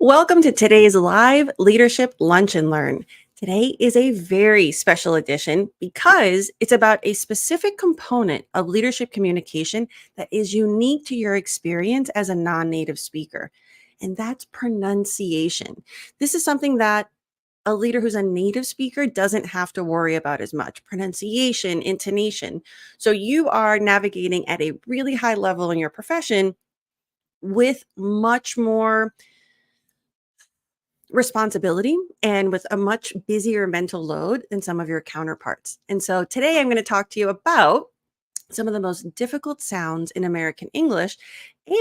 Welcome to today's live leadership lunch and learn. Today is a very special edition because it's about a specific component of leadership communication that is unique to your experience as a non native speaker, and that's pronunciation. This is something that a leader who's a native speaker doesn't have to worry about as much pronunciation, intonation. So you are navigating at a really high level in your profession with much more responsibility and with a much busier mental load than some of your counterparts. And so today I'm going to talk to you about some of the most difficult sounds in American English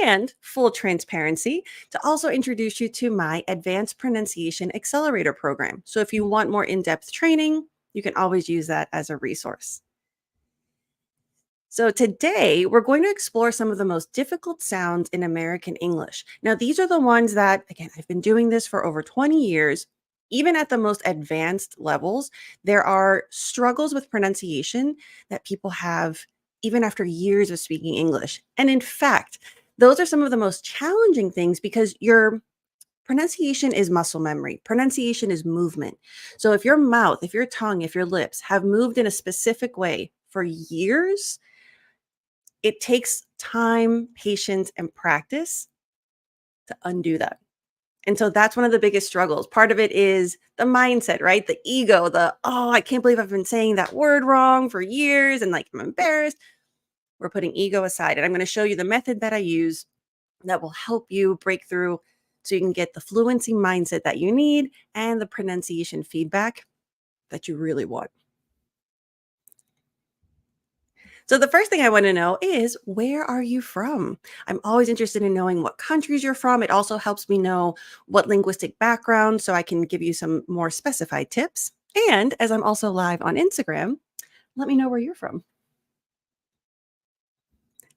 and full transparency to also introduce you to my advanced pronunciation accelerator program. So if you want more in-depth training, you can always use that as a resource. So, today we're going to explore some of the most difficult sounds in American English. Now, these are the ones that, again, I've been doing this for over 20 years. Even at the most advanced levels, there are struggles with pronunciation that people have even after years of speaking English. And in fact, those are some of the most challenging things because your pronunciation is muscle memory, pronunciation is movement. So, if your mouth, if your tongue, if your lips have moved in a specific way for years, it takes time, patience, and practice to undo that. And so that's one of the biggest struggles. Part of it is the mindset, right? The ego, oh, I can't believe I've been saying that word wrong for years and like I'm embarrassed. We're putting ego aside. And I'm going to show you the method that I use that will help you break through so you can get the fluency mindset that you need and the pronunciation feedback that you really want. So the first thing I want to know is, where are you from? I'm always interested in knowing what countries you're from. It also helps me know what linguistic background so I can give you some more specified tips. And as I'm also live on Instagram, let me know where you're from.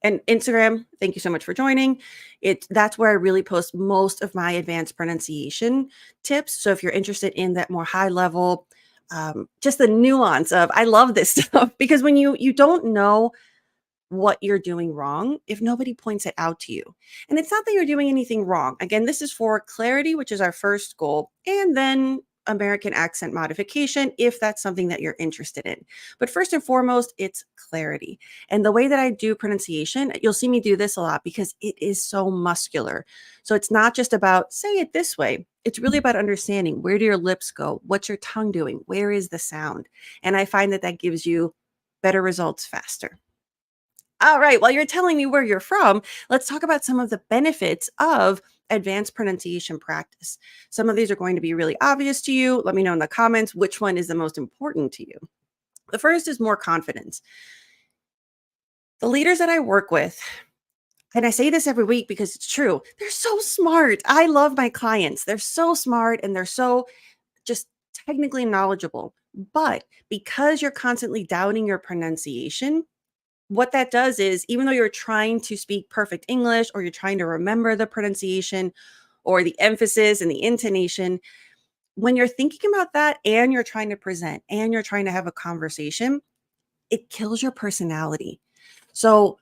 And Instagram, thank you so much for joining. That's where I really post most of my advanced pronunciation tips. So if you're interested in that more high level, just the nuance of, I love this stuff because when you don't know what you're doing wrong if nobody points it out to you. And it's not that you're doing anything wrong. Again, this is for clarity, which is our first goal, and then American accent modification if that's something that you're interested in. But first and foremost, it's clarity. And the way that I do pronunciation, you'll see me do this a lot because it is so muscular. So it's not just about say it this way. It's really about understanding, where do your lips go? What's your tongue doing? Where is the sound? And I find that that gives you better results faster. All right. While you're telling me where you're from, let's talk about some of the benefits of advanced pronunciation practice. Some of these are going to be really obvious to you. Let me know in the comments which one is the most important to you. The first is more confidence. The leaders that I work with, and I say this every week because it's true, they're so smart. I love my clients. They're so smart and they're so just technically knowledgeable. But because you're constantly doubting your pronunciation, what that does is, even though you're trying to speak perfect English or you're trying to remember the pronunciation or the emphasis and the intonation, when you're thinking about that and you're trying to present and you're trying to have a conversation, it kills your personality. So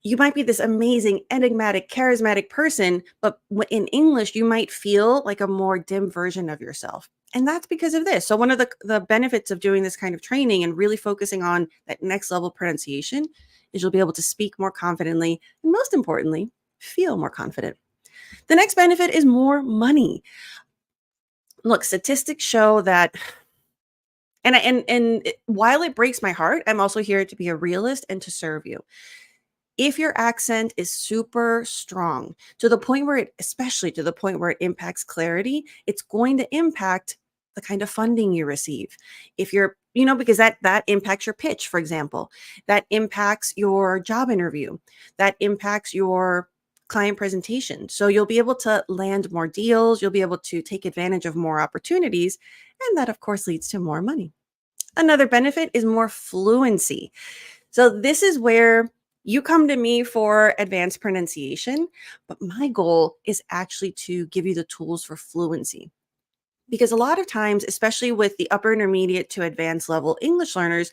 you might be this amazing, enigmatic, charismatic person, but in English, you might feel like a more dim version of yourself. And that's because of this. So, one of the benefits of doing this kind of training and really focusing on that next level pronunciation is you'll be able to speak more confidently and, most importantly, feel more confident. The next benefit is more money. Look, statistics show that, while it breaks my heart, I'm also here to be a realist and to serve you. If your accent is super strong to the point where especially to the point where it impacts clarity, it's going to impact the kind of funding you receive. If you're, because that impacts your pitch, for example, that impacts your job interview, that impacts your client presentation. So you'll be able to land more deals, you'll be able to take advantage of more opportunities, and that of course leads to more money. Another benefit is more fluency. So this is where you come to me for advanced pronunciation, but my goal is actually to give you the tools for fluency. Because a lot of times, especially with the upper intermediate to advanced level English learners,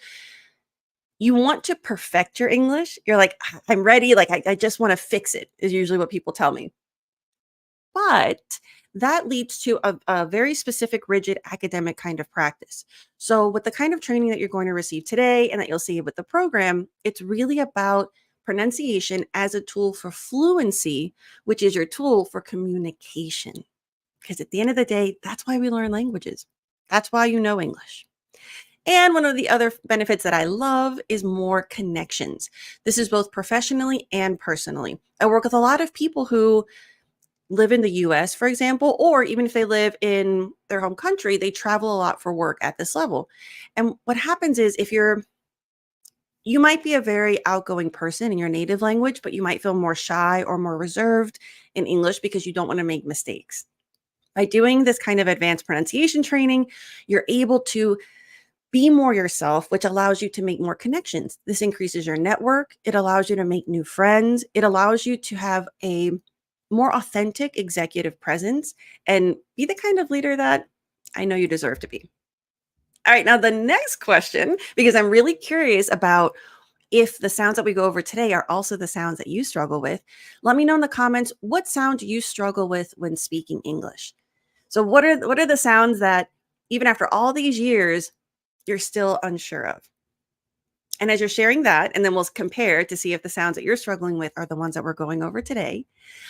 you want to perfect your English. You're like, I'm ready. Like, I just want to fix it, is usually what people tell me. But that leads to a very specific, rigid academic kind of practice. So, with the kind of training that you're going to receive today and that you'll see with the program, it's really about pronunciation as a tool for fluency, which is your tool for communication. Because at the end of the day, that's why we learn languages. That's why you know English. And one of the other benefits that I love is more connections. This is both professionally and personally. I work with a lot of people who live in the US, for example, or even if they live in their home country, they travel a lot for work at this level. And what happens is you might be a very outgoing person in your native language, but you might feel more shy or more reserved in English because you don't want to make mistakes. By doing this kind of advanced pronunciation training, you're able to be more yourself, which allows you to make more connections. This increases your network. It allows you to make new friends. It allows you to have a more authentic executive presence and be the kind of leader that I know you deserve to be. All right, now the next question, because I'm really curious about if the sounds that we go over today are also the sounds that you struggle with. Let me know in the comments what sound you struggle with when speaking English. So what are the sounds that even after all these years you're still unsure of? And as you're sharing that, and then we'll compare to see if the sounds that you're struggling with are the ones that we're going over today,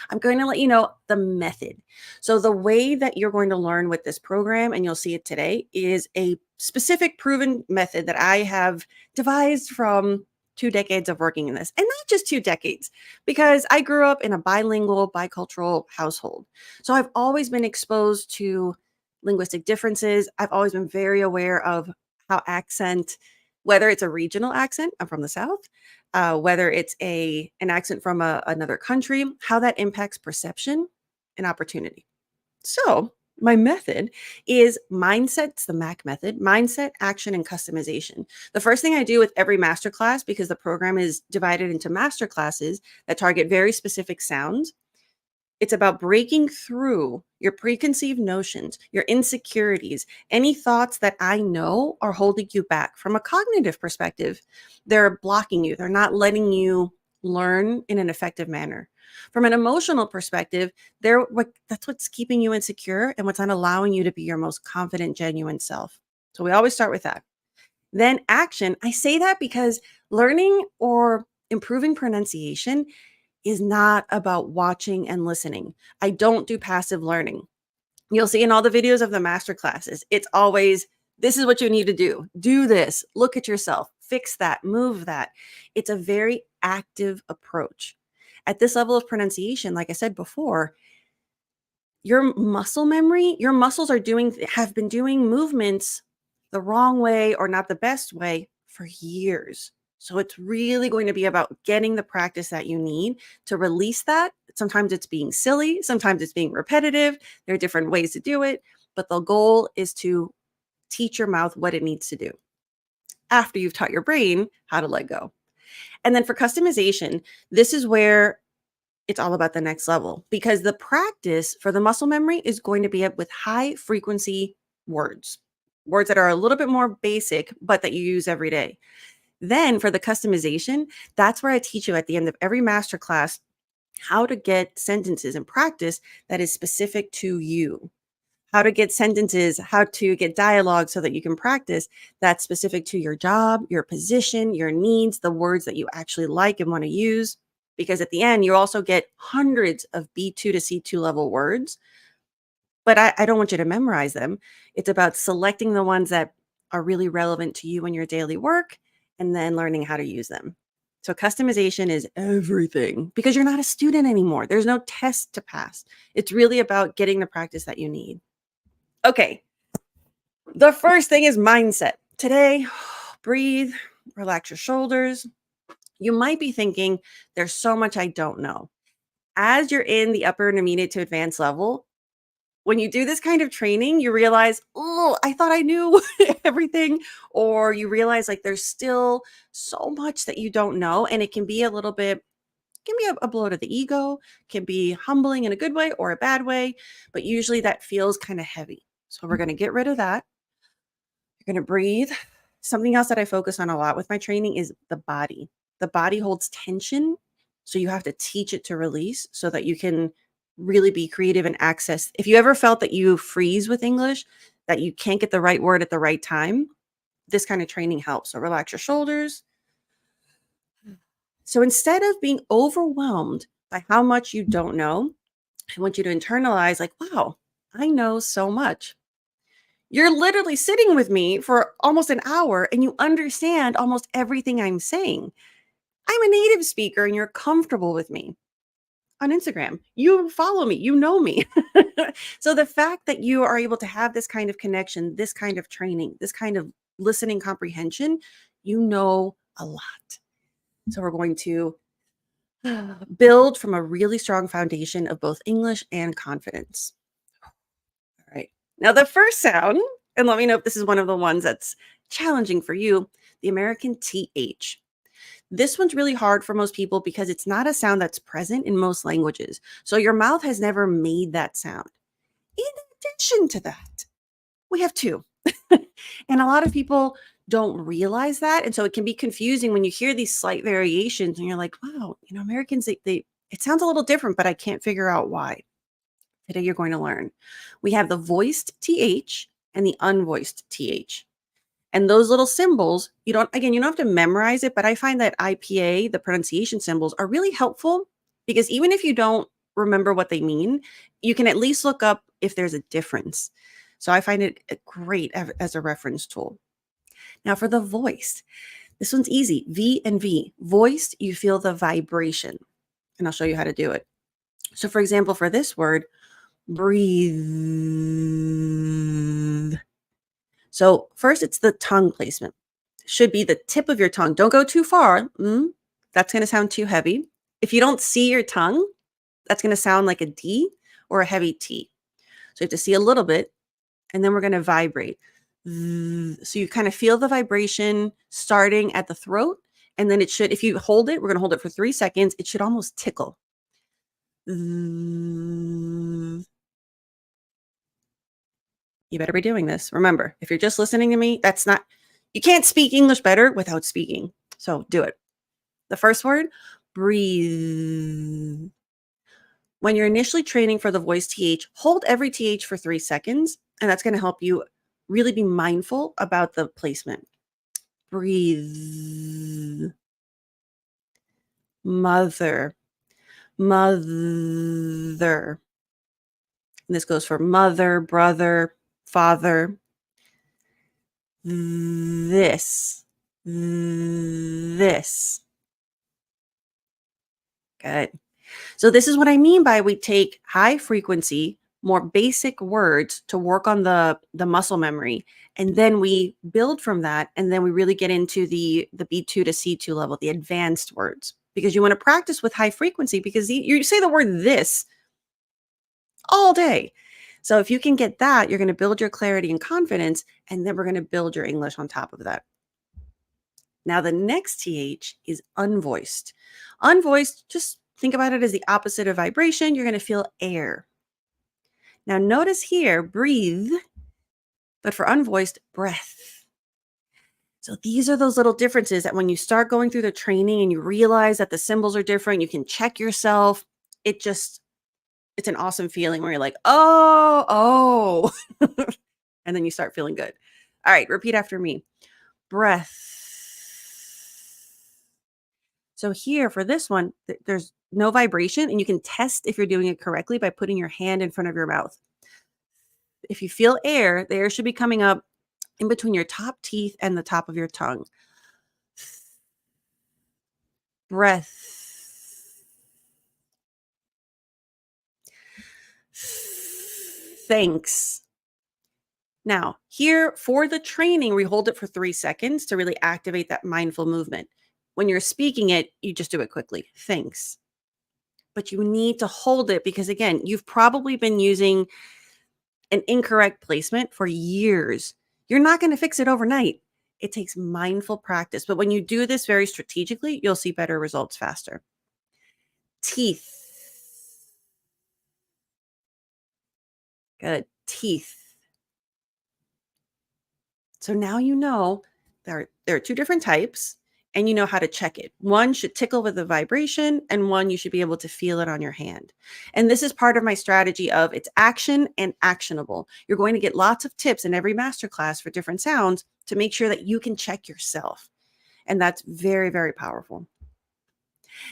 I'm going to let you know the method. So, the way that you're going to learn with this program, and you'll see it today, is a specific proven method that I have devised from 2 decades of working in this. And not just 2 decades, because I grew up in a bilingual, bicultural household. So, I've always been exposed to linguistic differences. I've always been very aware of how accent, whether it's a regional accent, I'm from the South, whether it's an accent from another country, how that impacts perception and opportunity. So my method is mindsets, the MAC method, mindset, action, and customization. The first thing I do with every masterclass, because the program is divided into master classes that target very specific sounds, it's about breaking through your preconceived notions, your insecurities, any thoughts that I know are holding you back. From a cognitive perspective, they're blocking you, they're not letting you learn in an effective manner. From an emotional perspective, that's what's keeping you insecure and what's not allowing you to be your most confident, genuine self. So we always start with that. Then action. I say that because learning or improving pronunciation is not about watching and listening. I don't do passive learning. You'll see in all the videos of the master classes, it's always this is what you need to do. Do this, look at yourself, fix that, move that. It's a very active approach. At this level of pronunciation, like I said before, your muscle memory, your muscles have been doing movements the wrong way or not the best way for years. So it's really going to be about getting the practice that you need to release that. Sometimes it's being silly, sometimes it's being repetitive. There are different ways to do it, but the goal is to teach your mouth what it needs to do after you've taught your brain how to let go. And then for customization, this is where it's all about the next level, because the practice for the muscle memory is going to be with high frequency words that are a little bit more basic, but that you use every day. Then for the customization, that's where I teach you at the end of every masterclass how to get sentences and practice that is specific to you, how to get sentences, how to get dialogue so that you can practice that's specific to your job, your position, your needs, the words that you actually like and want to use. Because at the end, you also get hundreds of B2 to C2 level words, but I don't want you to memorize them. It's about selecting the ones that are really relevant to you in your daily work and then learning how to use them. So customization is everything because you're not a student anymore. There's no test to pass. It's really about getting the practice that you need. Okay. The first thing is mindset. Today, breathe, relax your shoulders. You might be thinking, there's so much I don't know. As you're in the upper intermediate to advanced level, when you do this kind of training, you realize, oh, I thought I knew everything. Or you realize like there's still so much that you don't know. And it can be a little bit, can be a blow to the ego, can be humbling in a good way or a bad way. But usually that feels kind of heavy. So we're going to get rid of that. You're going to breathe. Something else that I focus on a lot with my training is the body. The body holds tension. So you have to teach it to release so that you can really be creative and access. If you ever felt that you freeze with English, that you can't get the right word at the right time, this kind of training helps. So relax your shoulders. So instead of being overwhelmed by how much you don't know, I want you to internalize, like, wow, I know so much. You're literally sitting with me for almost an hour and you understand almost everything I'm saying. I'm a native speaker and you're comfortable with me on Instagram. You follow me, you know me. So the fact that you are able to have this kind of connection, this kind of training, this kind of listening comprehension, you know a lot. So we're going to build from a really strong foundation of both English and confidence. All right. Now, the first sound, and let me know if this is one of the ones that's challenging for you, the American TH. This one's really hard for most people because it's not a sound that's present in most languages. So your mouth has never made that sound. In addition to that, we have two. And a lot of people don't realize that. And so it can be confusing when you hear these slight variations and you're like, wow, Americans, they it sounds a little different, but I can't figure out why. Today you're going to learn. We have the voiced TH and the unvoiced TH. And those little symbols, you don't have to memorize it, but I find that IPA, the pronunciation symbols, are really helpful because even if you don't remember what they mean, you can at least look up if there's a difference. So I find it great as a reference tool. Now for the voice, this one's easy. V and V. Voiced, you feel the vibration. And I'll show you how to do it. So for example, for this word, breathe. So first, it's the tongue placement. Should be the tip of your tongue. Don't go too far. That's going to sound too heavy. If you don't see your tongue, that's going to sound like a D or a heavy T. So you have to see a little bit, and then we're going to vibrate. So you kind of feel the vibration starting at the throat, and then it should, if you hold it, we're going to hold it for 3 seconds. It should almost tickle. You better be doing this. Remember, if you're just listening to me, you can't speak English better without speaking. So do it. The first word, breathe. When you're initially training for the voice TH, hold every TH for 3 seconds, and that's going to help you really be mindful about the placement. Breathe. Mother. Mother. And this goes for mother, brother, father. This. This. Good. So this is what I mean by we take high frequency, more basic words to work on the muscle memory, and then we build from that, and then we really get into the B2 to C2 level, the advanced words, because you want to practice with high frequency because you say the word this all day. So if you can get that, you're going to build your clarity and confidence, and then we're going to build your English on top of that. Now the next TH is unvoiced. Unvoiced, just think about it as the opposite of vibration. You're going to feel air. Now notice here, breathe, but for unvoiced, breath. So these are those little differences that when you start going through the training and you realize that the symbols are different, you can check yourself. It's an awesome feeling where you're like, oh. And then you start feeling good. All right, repeat after me. Breath. So here for this one, there's no vibration, and you can test if you're doing it correctly by putting your hand in front of your mouth. If you feel air, the air should be coming up in between your top teeth and the top of your tongue. Breath. Thanks. Now, here for the training, we hold it for 3 seconds to really activate that mindful movement. When you're speaking it, you just do it quickly. Thanks. But you need to hold it because, again, you've probably been using an incorrect placement for years. You're not going to fix it overnight. It takes mindful practice. But when you do this very strategically, you'll see better results faster. Teeth. Good. Teeth. So now you know there are 2 different types. and you know how to check it. One should tickle with a vibration, and one you should be able to feel it on your hand. And this is part of my strategy of it's action and actionable. You're going to get lots of tips in every masterclass for different sounds to make sure that you can check yourself. And that's very, very powerful.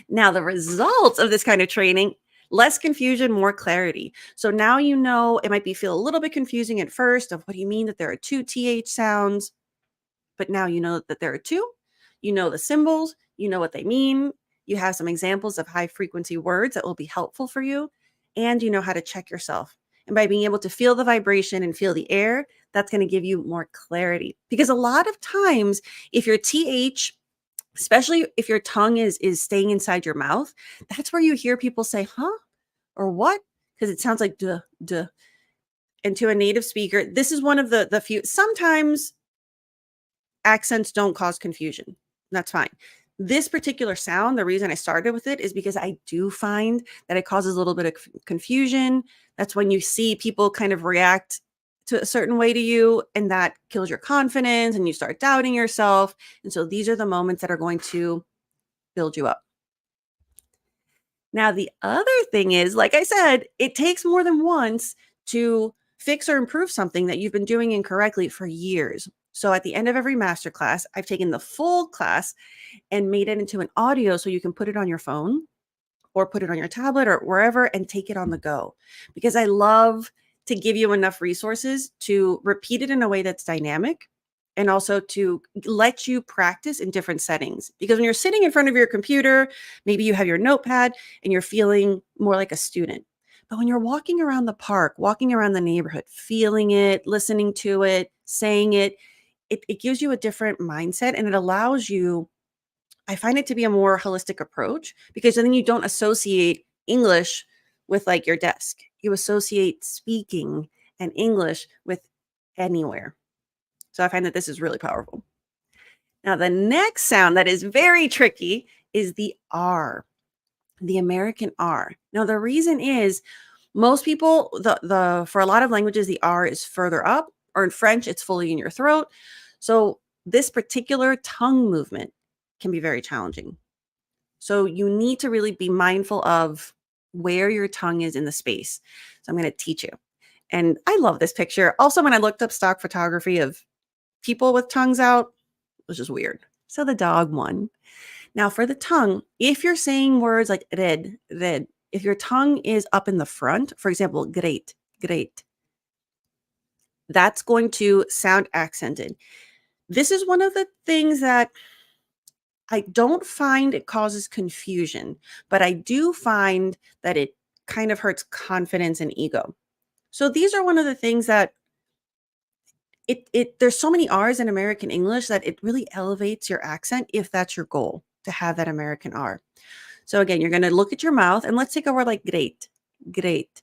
Now, the results of this kind of training, less confusion, more clarity. So now you know it might be feel a little bit confusing at first of what do you mean that there are two TH sounds, but now you know that there are two. You know the symbols, you know what they mean. You have some examples of high frequency words that will be helpful for you, and you know how to check yourself. And by being able to feel the vibration and feel the air, that's going to give you more clarity. Because a lot of times, if your TH, especially if your tongue is staying inside your mouth, that's where you hear people say, huh? Or what? Because it sounds like duh, duh. And to a native speaker, this is one of the few, sometimes accents don't cause confusion. That's fine. This particular sound, the reason I started with it is because I do find that it causes a little bit of confusion. That's when you see people kind of react to a certain way to you, and that kills your confidence and you start doubting yourself. And so these are the moments that are going to build you up. Now, the other thing is, like I said, it takes more than once to fix or improve something that you've been doing incorrectly for years. So at the end of every masterclass, I've taken the full class and made it into an audio so you can put it on your phone or put it on your tablet or wherever and take it on the go. Because I love to give you enough resources to repeat it in a way that's dynamic and also to let you practice in different settings. Because when you're sitting in front of your computer, maybe you have your notepad and you're feeling more like a student. But when you're walking around the park, walking around the neighborhood, feeling it, listening to it, saying it, it gives you a different mindset, and it allows you, I find it to be a more holistic approach, because then you don't associate English with like your desk. You associate speaking and English with anywhere. So I find that this is really powerful. Now, the next sound that is very tricky is the R, the American R. Now, the reason is most people, the for a lot of languages, the R is further up, or in French, it's fully in your throat. So this particular tongue movement can be very challenging. So you need to really be mindful of where your tongue is in the space. So I'm going to teach you. And I love this picture. Also, when I looked up stock photography of people with tongues out, it was just weird. So the dog won. Now for the tongue, if you're saying words like red, red, if your tongue is up in the front, for example, great, great, that's going to sound accented. This is one of the things that I don't find it causes confusion, but I do find that it kind of hurts confidence and ego. So these are one of the things that there's so many R's in American English that it really elevates your accent if that's your goal, to have that American R. So again, you're going to look at your mouth, and let's take a word like great, great.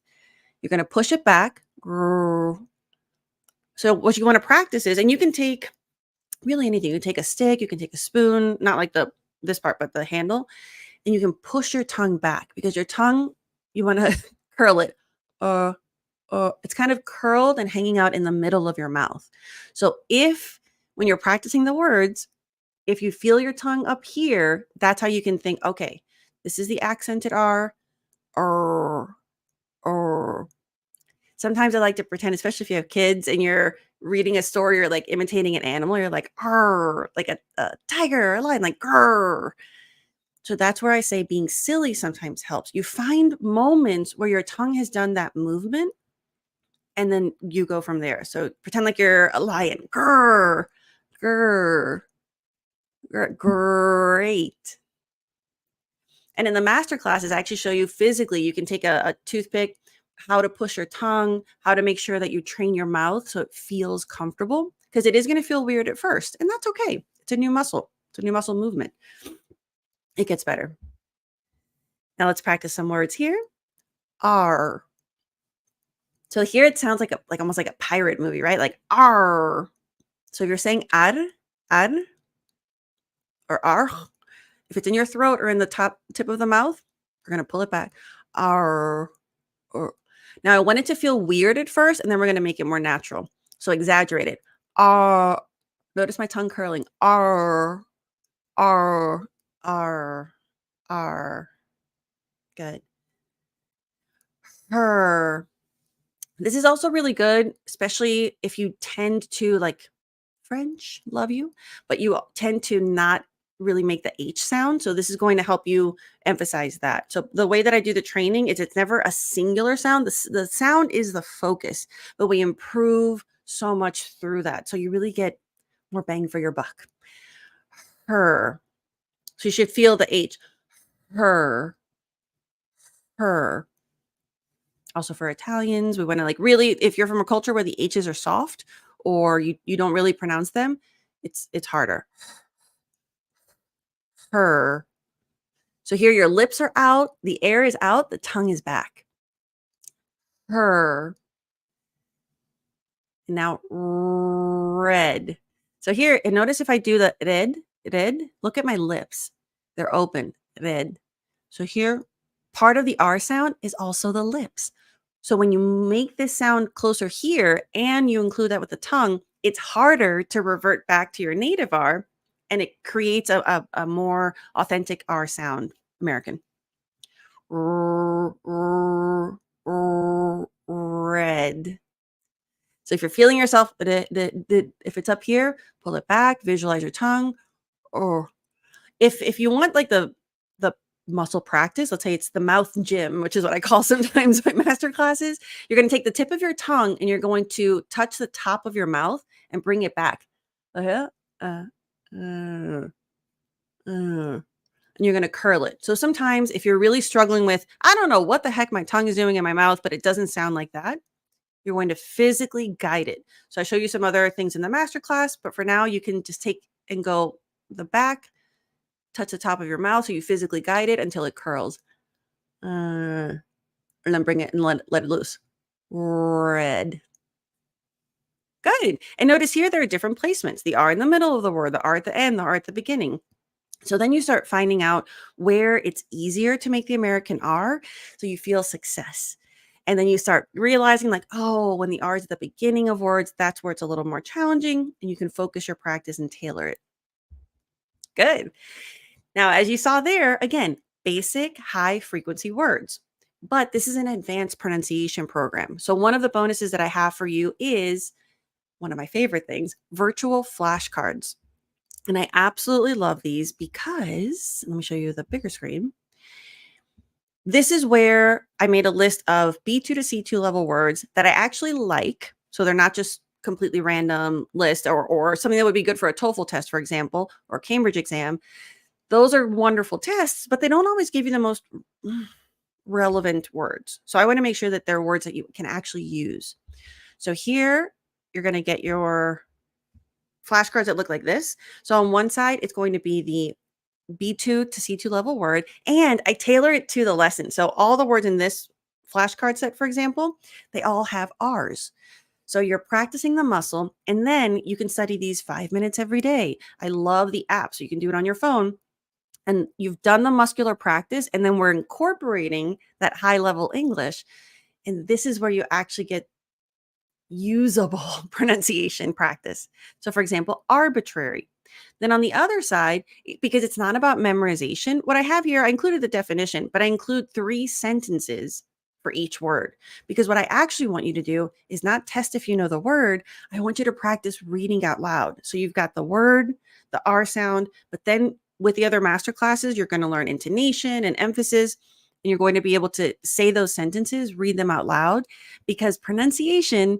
You're going to push it back. Grrr. So what you want to practice is, and you can take really anything. You can take a stick, you can take a spoon, not like this part, but the handle, and you can push your tongue back, because your tongue, you want to curl it. It's kind of curled and hanging out in the middle of your mouth. So when you're practicing the words, if you feel your tongue up here, that's how you can think, okay, this is the accented R. Sometimes I like to pretend, especially if you have kids and you're reading a story or like imitating an animal, you're like, like a tiger or a lion, like, grr. So that's where I say being silly sometimes helps. You find moments where your tongue has done that movement, and then you go from there. So pretend like you're a lion. Grr, grr, grr, great. And in the master classes, I actually show you physically, you can take a toothpick, how to push your tongue, how to make sure that you train your mouth so it feels comfortable, because it is going to feel weird at first. And that's okay. It's a new muscle. It's a new muscle movement. It gets better. Now let's practice some words here. R. So here it sounds like almost like a pirate movie, right? Like R. So if you're saying ar, or ar, if it's in your throat or in the tip of the mouth, you're going to pull it back. R. Or. Now I want it to feel weird at first, and then we're going to make it more natural. So exaggerate it. R. Notice my tongue curling. R. R, R, R. Good. Her. This is also really good, especially if you tend to like French, love you, but you tend to not really make the H sound. So this is going to help you emphasize that. So the way that I do the training is it's never a singular sound. The sound is the focus, but we improve so much through that. So you really get more bang for your buck. Her. So you should feel the H. Her. Her. Also for Italians, we want to like really, if you're from a culture where the H's are soft or you don't really pronounce them, it's harder. Her. So here your lips are out, the air is out, the tongue is back. Her. And now red. So here, and notice if I do the red, look at my lips. They're open, red. So here, part of the R sound is also the lips. So when you make this sound closer here and you include that with the tongue, it's harder to revert back to your native R and it creates a more authentic R sound, American. Red. So if you're feeling yourself, if it's up here, pull it back, visualize your tongue. Or if you want like the muscle practice, let's say it's the mouth gym, which is what I call sometimes my master classes. You're going to take the tip of your tongue and you're going to touch the top of your mouth and bring it back. Uh, uh, uh, and you're going to curl it. So sometimes if you're really struggling with, I don't know what the heck my tongue is doing in my mouth, but it doesn't sound like that, you're going to physically guide it. So I show you some other things in the masterclass, but for now you can just take and go the back, touch the top of your mouth so you physically guide it until it curls. And then bring it and let it loose. Red. Good. And notice here there are different placements. The R in the middle of the word, the R at the end, the R at the beginning. So then you start finding out where it's easier to make the American R, so you feel success. And then you start realizing like, oh, when the R is at the beginning of words, that's where it's a little more challenging and you can focus your practice and tailor it. Good. Now, as you saw there, again, basic high frequency words. But this is an advanced pronunciation program. So one of the bonuses that I have for you is one of my favorite things, virtual flashcards. And I absolutely love these because, let me show you the bigger screen. This is where I made a list of B2 to C2 level words that I actually like. So they're not just completely random list or something that would be good for a TOEFL test, for example, or a Cambridge exam. Those are wonderful tests, but they don't always give you the most relevant words. So I want to make sure that they're words that you can actually use. So here you're going to get your flashcards that look like this. So on one side, it's going to be the B2 to C2 level word, and I tailor it to the lesson. So all the words in this flashcard set, for example, they all have R's. So you're practicing the muscle, and then you can study these 5 minutes every day. I love the app, so you can do it on your phone. And you've done the muscular practice, and then we're incorporating that high level English. And this is where you actually get usable pronunciation practice. So, for example, arbitrary. Then on the other side, because it's not about memorization, what I have here, I included the definition, but I include 3 sentences for each word. Because what I actually want you to do is not test if you know the word. I want you to practice reading out loud. So you've got the word, the R sound, but then with the other master classes, you're going to learn intonation and emphasis, and you're going to be able to say those sentences, read them out loud, because pronunciation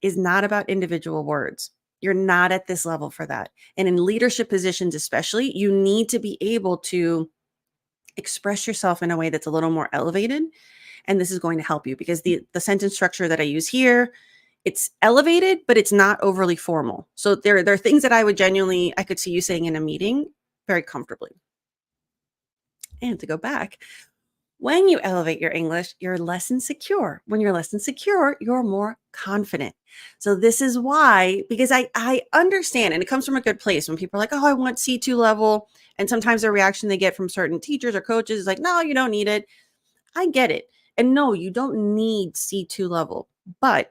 is not about individual words. You're not at this level for that. And in leadership positions, especially, you need to be able to express yourself in a way that's a little more elevated. And this is going to help you because the sentence structure that I use here, it's elevated, but it's not overly formal. So there are things that I could see you saying in a meeting very comfortably. And to go back, when you elevate your English, you're less insecure. When you're less insecure, you're more confident. So this is why, because I understand, and it comes from a good place when people are like, oh, I want C2 level. And sometimes the reaction they get from certain teachers or coaches is like, no, you don't need it. I get it. And no, you don't need C2 level. But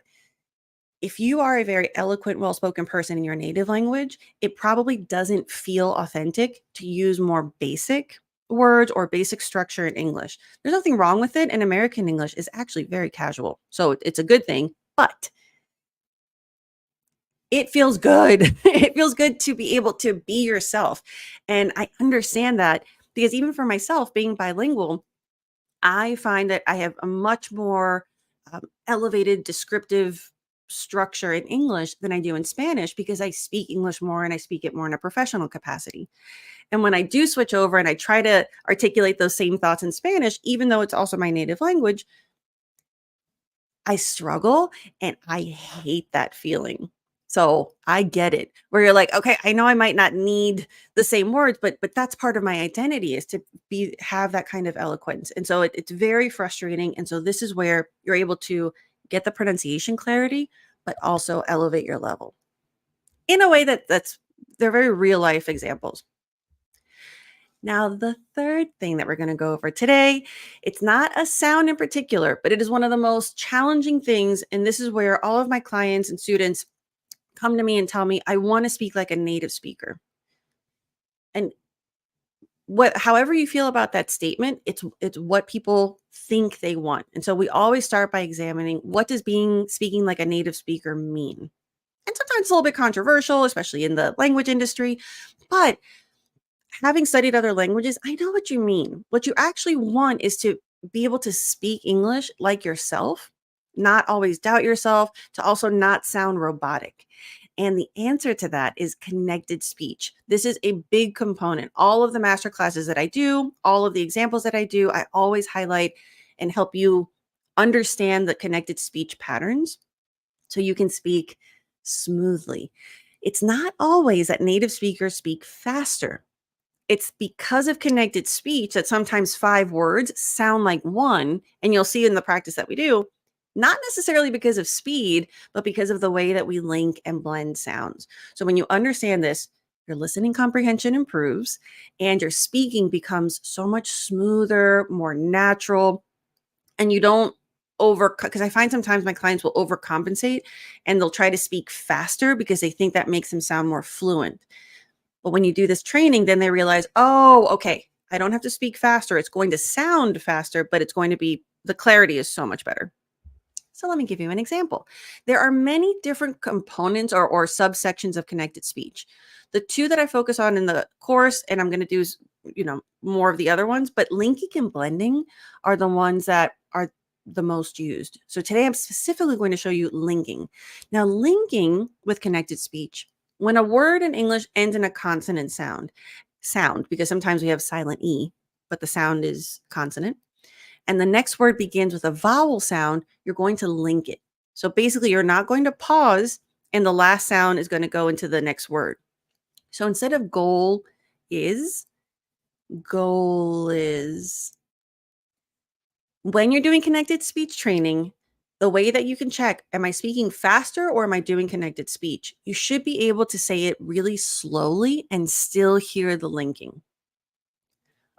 If you are a very eloquent, well spoken person in your native language, it probably doesn't feel authentic to use more basic words or basic structure in English. There's nothing wrong with it. And American English is actually very casual. So it's a good thing, but it feels good. It feels good to be able to be yourself. And I understand that because even for myself, being bilingual, I find that I have a much more elevated descriptive structure in English than I do in Spanish because I speak English more and I speak it more in a professional capacity. And when I do switch over and I try to articulate those same thoughts in Spanish, even though it's also my native language, I struggle and I hate that feeling. So I get it where you're like, okay, I know I might not need the same words, but that's part of my identity is to be have that kind of eloquence. And so it's very frustrating. And so this is where you're able to get the pronunciation clarity, but also elevate your level in a way that's they're very real life examples. Now, the third thing that we're going to go over today, it's not a sound in particular, but it is one of the most challenging things. And this is where all of my clients and students come to me and tell me, I want to speak like a native speaker. And however you feel about that statement, it's what people think they want. And so we always start by examining what does being speaking like a native speaker mean? And sometimes it's a little bit controversial, especially in the language industry. But having studied other languages, I know what you mean. What you actually want is to be able to speak English like yourself, not always doubt yourself, to also not sound robotic. And the answer to that is connected speech. This is a big component. All of the master classes that I do, all of the examples that I do, I always highlight and help you understand the connected speech patterns so you can speak smoothly. It's not always that native speakers speak faster. It's because of connected speech that sometimes 5 words sound like one, and you'll see in the practice that we do, not necessarily because of speed, but because of the way that we link and blend sounds. So when you understand this, your listening comprehension improves and your speaking becomes so much smoother, more natural, and you don't because I find sometimes my clients will overcompensate and they'll try to speak faster because they think that makes them sound more fluent. But when you do this training, then they realize, oh, okay, I don't have to speak faster. It's going to sound faster, but it's going to be the clarity is so much better. So let me give you an example. There are many different components or subsections of connected speech. The two that I focus on in the course, and I'm going to do, more of the other ones, but linking and blending are the ones that are the most used. So today I'm specifically going to show you linking. Now, linking with connected speech, when a word in English ends in a consonant sound, because sometimes we have silent E, but the sound is consonant and the next word begins with a vowel sound, you're going to link it. So basically, you're not going to pause, and the last sound is going to go into the next word. So instead of goal is. When you're doing connected speech training, the way that you can check, am I speaking faster or am I doing connected speech? You should be able to say it really slowly and still hear the linking.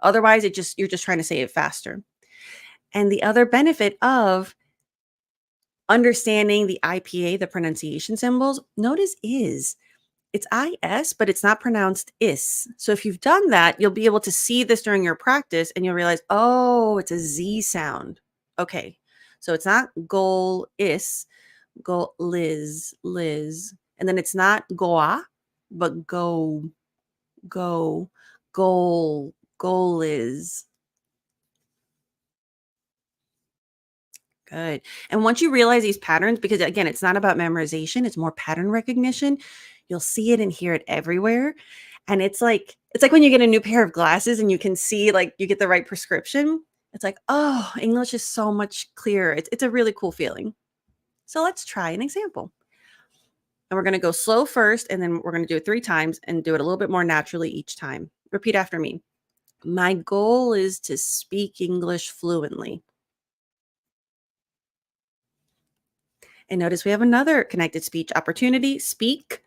Otherwise, you're just trying to say it faster. And the other benefit of understanding the IPA, the pronunciation symbols, notice is. It's IS, but it's not pronounced is. So if you've done that, you'll be able to see this during your practice and you'll realize, oh, it's a Z sound. Okay. So it's not goal Liz. And then it's not goa, but go, goal is. Good. And once you realize these patterns, because again, it's not about memorization, it's more pattern recognition, you'll see it and hear it everywhere. And it's like when you get a new pair of glasses and you can see like you get the right prescription. It's like, oh, English is so much clearer. It's a really cool feeling. So let's try an example. And we're going to go slow first, and then we're going to do it 3 times and do it a little bit more naturally each time. Repeat after me. My goal is to speak English fluently. And notice we have another connected speech opportunity. Speak,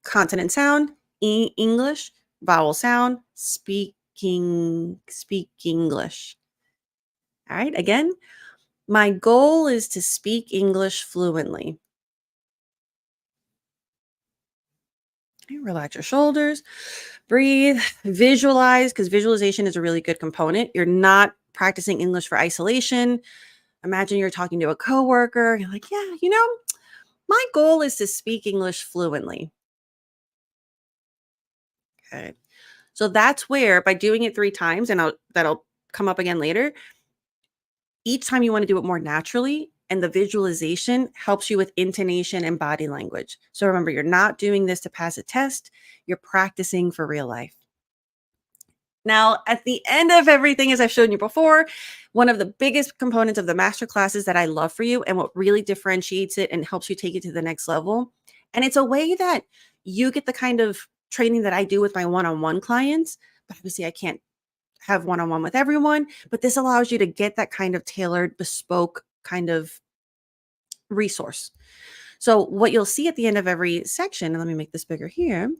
consonant sound, English, vowel sound, speak English. All right, again, my goal is to speak English fluently. Okay, relax your shoulders, breathe, visualize, because visualization is a really good component. You're not practicing English for isolation. Imagine you're talking to a coworker. You're like, yeah, my goal is to speak English fluently. Okay. So that's where by doing it 3 times, and that'll come up again later, each time you want to do it more naturally, and the visualization helps you with intonation and body language. So remember, you're not doing this to pass a test, you're practicing for real life. Now, at the end of everything, as I've shown you before, one of the biggest components of the master classes that I love for you and what really differentiates it and helps you take it to the next level. And it's a way that you get the kind of training that I do with my one on one clients. But obviously, I can't have one on one with everyone, but this allows you to get that kind of tailored, bespoke kind of resource. So, what you'll see at the end of every section, and let me make this bigger here,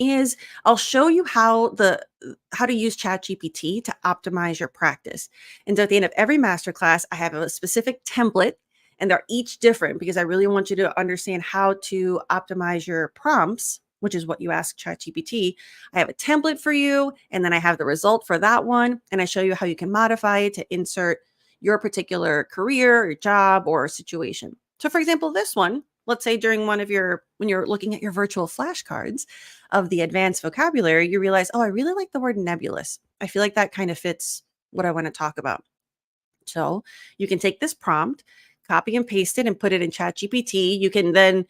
is I'll show you how to use ChatGPT to optimize your practice. And so at the end of every masterclass, I have a specific template, and they're each different because I really want you to understand how to optimize your prompts, which is what you ask ChatGPT. I have a template for you, and then I have the result for that one, and I show you how you can modify it to insert your particular career, or job, or situation. So, for example, this one, let's say during when you're looking at your virtual flashcards of the advanced vocabulary, you realize, oh, I really like the word nebulous. I feel like that kind of fits what I want to talk about. So you can take this prompt, copy and paste it, and put it in ChatGPT. You can then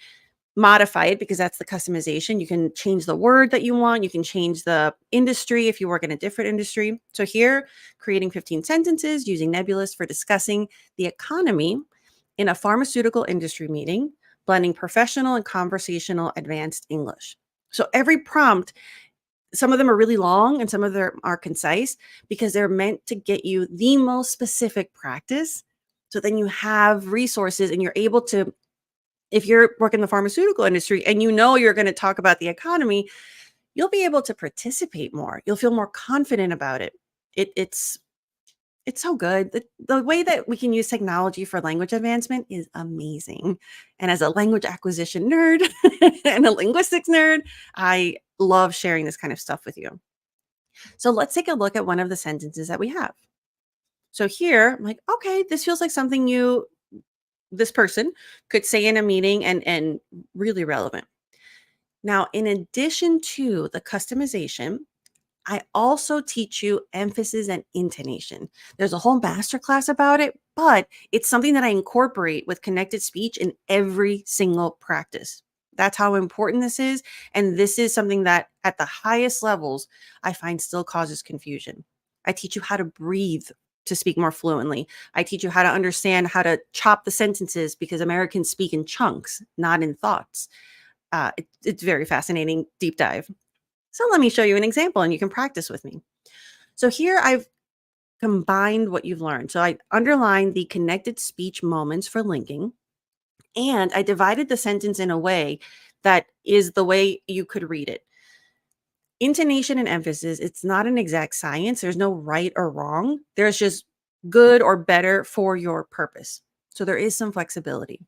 modify it because that's the customization. You can change the word that you want. You can change the industry if you work in a different industry. So here, creating 15 sentences using nebulous for discussing the economy in a pharmaceutical industry meeting, blending professional and conversational advanced English. So every prompt, some of them are really long and some of them are concise because they're meant to get you the most specific practice. So then you have resources and you're able to, if you're working in the pharmaceutical industry and you know you're going to talk about the economy, you'll be able to participate more. You'll feel more confident about it. It's so good. The way that we can use technology for language advancement is amazing. And as a language acquisition nerd and a linguistics nerd, I love sharing this kind of stuff with you. So let's take a look at one of the sentences that we have. So here, I'm like, okay, this feels like something this person could say in a meeting and really relevant. Now, in addition to the customization, I also teach you emphasis and intonation. There's a whole masterclass about it, but it's something that I incorporate with connected speech in every single practice. That's how important this is. And this is something that at the highest levels, I find still causes confusion. I teach you how to breathe to speak more fluently. I teach you how to understand how to chop the sentences because Americans speak in chunks, not in thoughts. It's very fascinating deep dive. So let me show you an example and you can practice with me. So here I've combined what you've learned. So I underlined the connected speech moments for linking, and I divided the sentence in a way that is the way you could read it. Intonation and emphasis, it's not an exact science. There's no right or wrong. There's just good or better for your purpose. So there is some flexibility.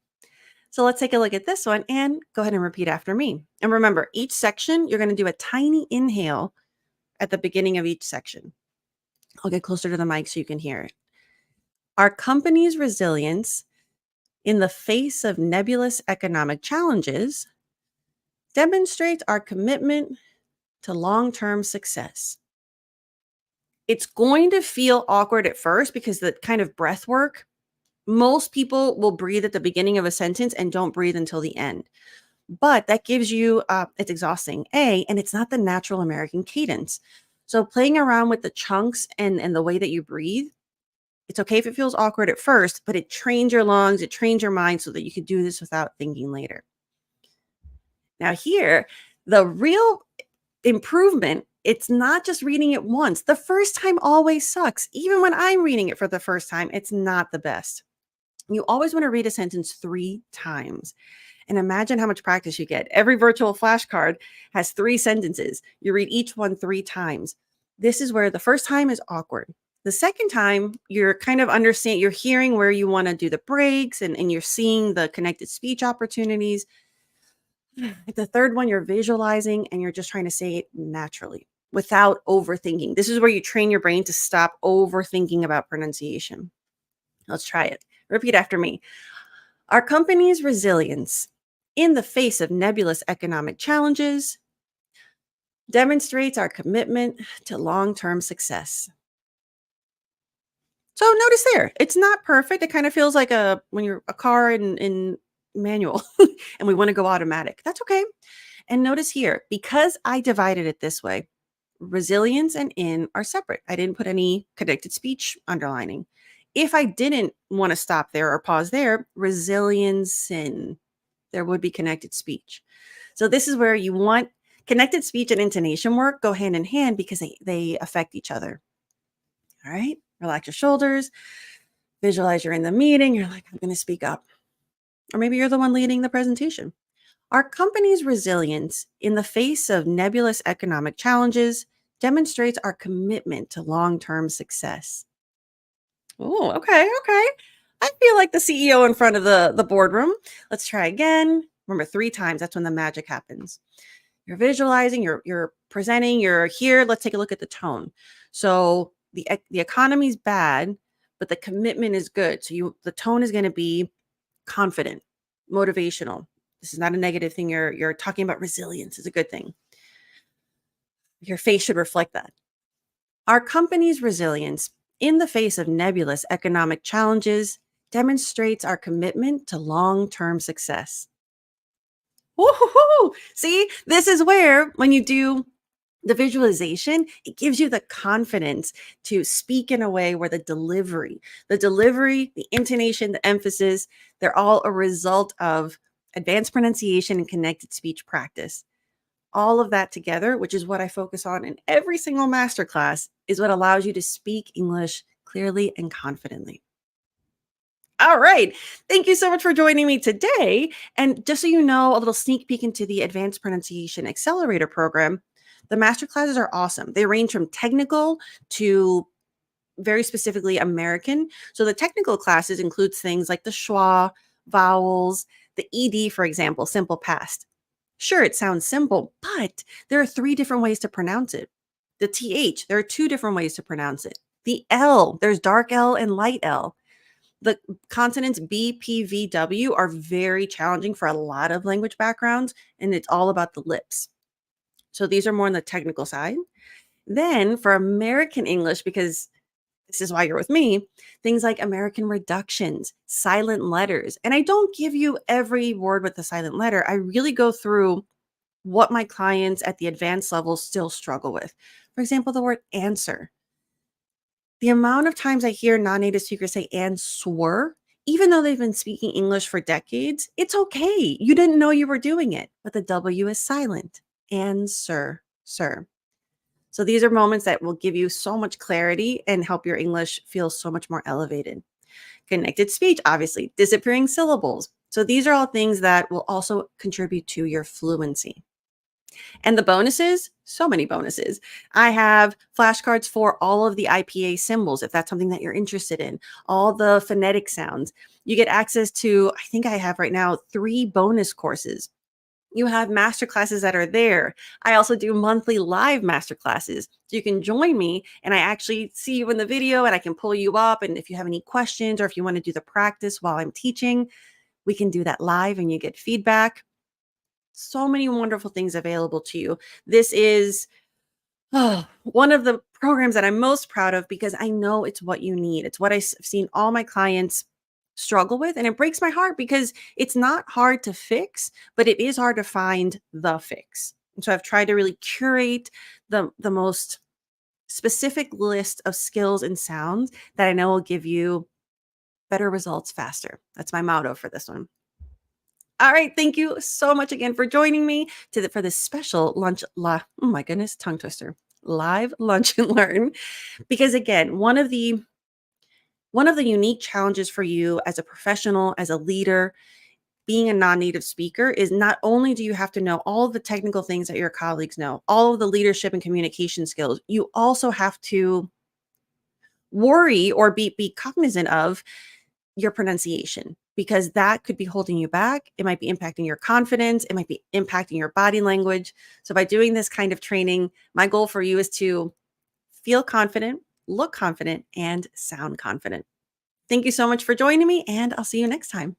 So let's take a look at this one and go ahead and repeat after me. And remember, each section, you're going to do a tiny inhale at the beginning of each section. I'll get closer to the mic so you can hear it. Our company's resilience in the face of nebulous economic challenges demonstrates our commitment to long-term success. It's going to feel awkward at first because the kind of breath work, most people will breathe at the beginning of a sentence and don't breathe until the end. But that gives you, it's exhausting, and it's not the natural American cadence. So playing around with the chunks and the way that you breathe, it's okay if it feels awkward at first, but it trains your lungs, it trains your mind so that you can do this without thinking later. Now here, the real improvement, it's not just reading it once. The first time always sucks. Even when I'm reading it for the first time, it's not the best. You always want to read a sentence 3 times. And imagine how much practice you get. Every virtual flashcard has 3 sentences. You read each one 3 times. This is where the first time is awkward. The second time, you're kind of you're hearing where you want to do the breaks and you're seeing the connected speech opportunities. The third one, you're visualizing and you're just trying to say it naturally without overthinking. This is where you train your brain to stop overthinking about pronunciation. Let's try it. Repeat after me. Our company's resilience in the face of nebulous economic challenges demonstrates our commitment to long term success. So notice there, it's not perfect. It kind of feels like when you're a car in manual and we want to go automatic. That's okay. And notice here, because I divided it this way, resilience and in are separate. I didn't put any connected speech underlining. If I didn't want to stop there or pause there, resilience in, there would be connected speech. So this is where you want connected speech and intonation work go hand in hand because they affect each other. All right. Relax your shoulders. Visualize you're in the meeting. You're like, I'm going to speak up. Or maybe you're the one leading the presentation. Our company's resilience in the face of nebulous economic challenges demonstrates our commitment to long term success. Oh, okay, okay. I feel like the CEO in front of the boardroom. Let's try again. Remember, 3 times. That's when the magic happens. You're visualizing, you're presenting, you're here. Let's take a look at the tone. So the economy's bad, but the commitment is good. So the tone is going to be confident, motivational. This is not a negative thing. You're talking about resilience is a good thing. Your face should reflect that. Our company's resilience in the face of nebulous economic challenges demonstrates our commitment to long-term success. Woo-hoo-hoo! See, this is where when you do the visualization, it gives you the confidence to speak in a way where the delivery, the intonation, the emphasis, they're all a result of advanced pronunciation and connected speech practice. All of that together, which is what I focus on in every single masterclass, is what allows you to speak English clearly and confidently. All right. Thank you so much for joining me today. And just so you know, a little sneak peek into the Advanced Pronunciation Accelerator program, the master classes are awesome. They range from technical to very specifically American. So the technical classes includes things like the schwa, vowels, the ed, for example, simple past. Sure, it sounds simple, but there are 3 different ways to pronounce it. The th, there are 2 different ways to pronounce it. The l, there's dark L and light L. The consonants B, P, V, W are very challenging for a lot of language backgrounds, and it's all about the lips. So these are more on the technical side. Then for American English, because this is why you're with me, things like American reductions, silent letters. And I don't give you every word with the silent letter. I really go through what my clients at the advanced level still struggle with. For example, the word answer. The amount of times I hear non-native speakers say answer, even though they've been speaking English for decades, it's okay. You didn't know you were doing it, but the W is silent. Answer, sir. So these are moments that will give you so much clarity and help your English feel so much more elevated. Connected speech, obviously, disappearing syllables. So these are all things that will also contribute to your fluency. And the bonuses, so many bonuses. I have flashcards for all of the IPA symbols, if that's something that you're interested in, all the phonetic sounds. You get access to, I think I have right now, 3 bonus courses. You have master classes that are there. I also do monthly live master classes. So you can join me and I actually see you in the video and I can pull you up. And if you have any questions or if you want to do the practice while I'm teaching, we can do that live and you get feedback. So many wonderful things available to you. This is one of the programs that I'm most proud of because I know it's what you need. It's what I've seen all my clients struggle with. And it breaks my heart because it's not hard to fix, but it is hard to find the fix. And so I've tried to really curate the most specific list of skills and sounds that I know will give you better results faster. That's my motto for this one. All right, thank you so much again for joining me for this special oh my goodness, tongue twister, live lunch and learn. Because again, one of the unique challenges for you as a professional, as a leader, being a non-native speaker is not only do you have to know all of the technical things that your colleagues know, all of the leadership and communication skills, you also have to worry or be cognizant of your pronunciation because that could be holding you back. It might be impacting your confidence. It might be impacting your body language. So, by doing this kind of training, my goal for you is to feel confident, look confident, and sound confident. Thank you so much for joining me, and I'll see you next time.